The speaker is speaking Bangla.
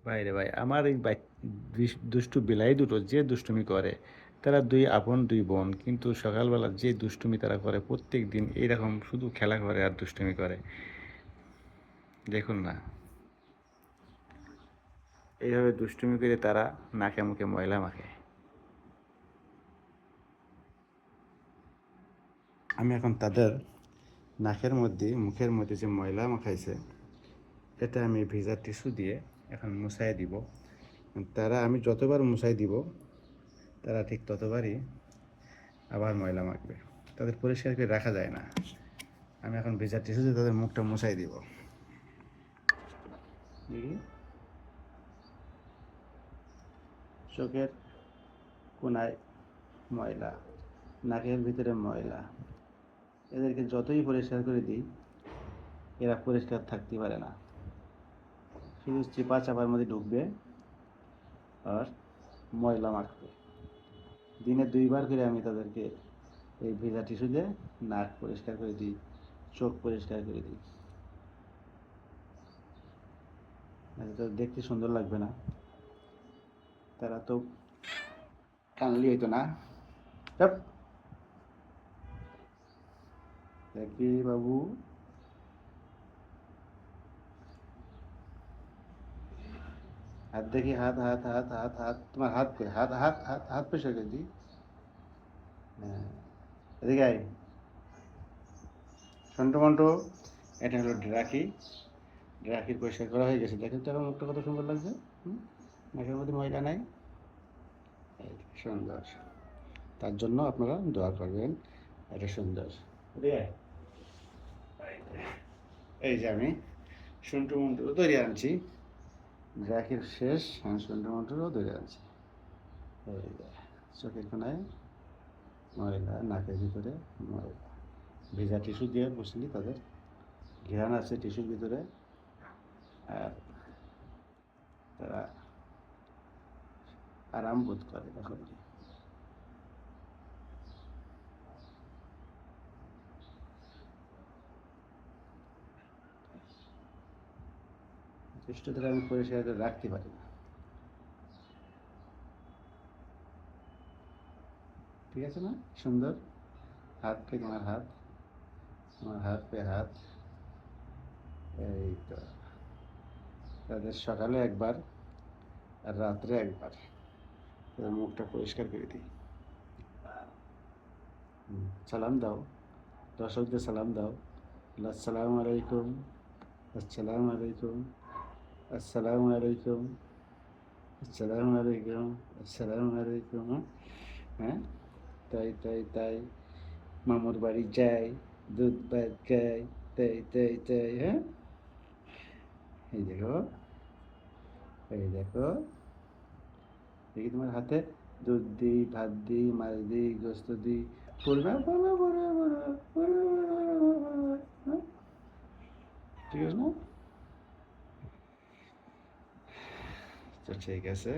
ভাই রে ভাই, আমার এই দুষ্টু বিলাই দুটো যে দুষ্টুমি করে, তারা দুই আপন দুই বোন, কিন্তু সকালবেলা যে দুষ্টুমি তারা করে প্রত্যেক দিন এইরকম শুধু খেলা করে আর দুষ্টুমি করে। দেখুন না, এইভাবে দুষ্টুমি করে তারা নাকে মুখে ময়লা মাখে। আমি এখন তাদের নাকের মধ্যে মুখের মধ্যে যে ময়লা মাখাইছে, এটা আমি ভিজা টিস্যু দিয়ে এখন মুছাই দিব। তারা আমি যতবার মুছাই দিব, তারা ঠিক ততবারই আবার ময়লা মাখবে। তাদের পরিষ্কার করে রাখা যায় না। আমি এখন ভিজা টিস্যু দিয়ে তাদের মুখটা মুছাই দিব। দেখি, চোখের কোনায় ময়লা, নাকের ভিতরে ময়লা, এদেরকে যতই পরিষ্কার করে দিই, এরা পরিষ্কার থাকতে পারে না। শুধু চিপা চাপার মধ্যে ঢুকবে আর ময়লা মাখবে। দিনে 2 বার করে আমি তাদেরকে এই ভেজা টিস্যু দিয়ে নাক পরিষ্কার করে দিই, চোখ পরিষ্কার করে দিই। তো দেখতে সুন্দর লাগবে না? তারা তো কানলি হইতো না। চুপ, দেখি বাবু, হাত দেখি, হাত হাত হাত হাত হাত, তোমার হাত কই? হাত হাত হাত হাত পরিষ্কার করে দিই। হ্যাঁ, এদিকে আয় সন্টু মন্টু। এটা হলো ড্রাকি। ড্রাকির পরিষ্কার করা হয়ে গেছে। দেখেন তো আমার মুখটা কত সুন্দর লাগছে। নাকের মধ্যে ময়লা নাই। এই সুন্দর। তার জন্য আপনারা দোয়া করবেন। এটা সুন্দর। এদিকে আয়। এই যে আমি সন্টু মন্টুরও তৈরি আনছি। ড্রাকির শেষ, আমি সন্টু মন্টুরও তৈরি আনছি। এই যে চোখের কোনায় ময়লা, নাকের ভিতরে ময়লা, ভেজা টিস্যু দিয়ে মুছলি তাদের ঘ্রাণ আছে টিস্যুর ভিতরে, আর তারা আরাম বোধ করে তখন। টিস্যু ধরে আমি পরিষ্কার করে রাখতে পারি না। ঠিক আছে না? সুন্দর। হাত পে তোমার হাত, আমার হাত পে হাত। এই তো, তাদের সকালে একবার আর রাত্রে একবার তাদের মুখটা পরিষ্কার করে দিই। সালাম দাও, দর্শকদের সালাম দাও। আসসালামু আলাইকুম, আসসালামু আলাইকুম, আসসালামু আলাইকুম, আসসালামু আলাইকুম, আসসালামু আলাইকুম। হ্যাঁ, তাই তাই তাই, মামুর বাড়ি যাই, দুধ ভাত খাই, তাই তাই তাই। হ্যাঁ, এই দেখো, এই দেখো, দেখি তোমার হাতে দুধ দিই, ভাত দিই, মাছ দিই, গোস্ত দিই, পড়বে পড়বে পড়বে পড়বে পড়বে পড়বে। হ্যাঁ, ঠিক আছে না? তো ঠিক আছে।